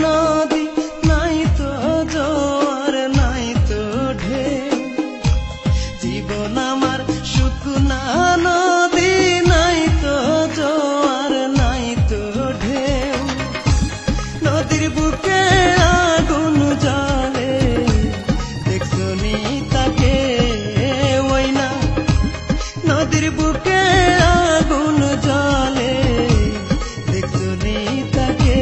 নদী, নাই তো জোয়ার, নাই তো ঢেউ। জীবন আমার শুকনা নদী, নাই তো জোয়ার, নাই তো ঢেউ। নদীর বুকে আগুন জ্বলে, দেখছো নি তাকে ওই না। নদীর বুকে আগুন জ্বলে, দেখছো নি তাকে।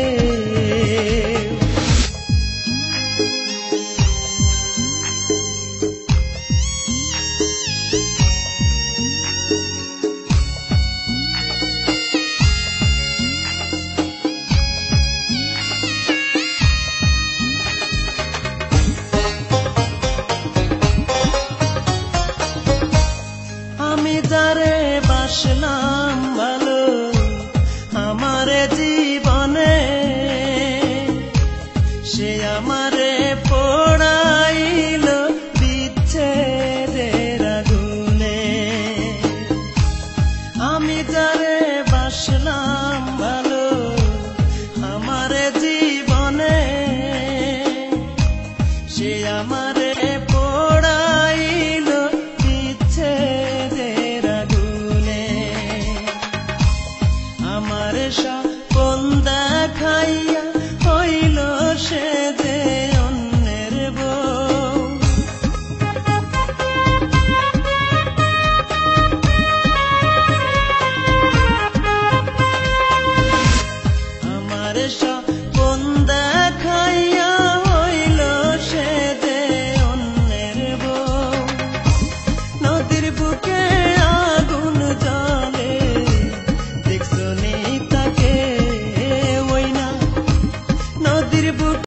আমি যারে বাসলাম ভালো আমারে জীবনে, সে আমারে পোড়াইল বিচ্ছেদের আগুনে। আমি যারে বাসলাম ভালো আমারে জীবনে, সে আমারে পোড়াইল বিচ্ছেদের আগুনে। আমার সপন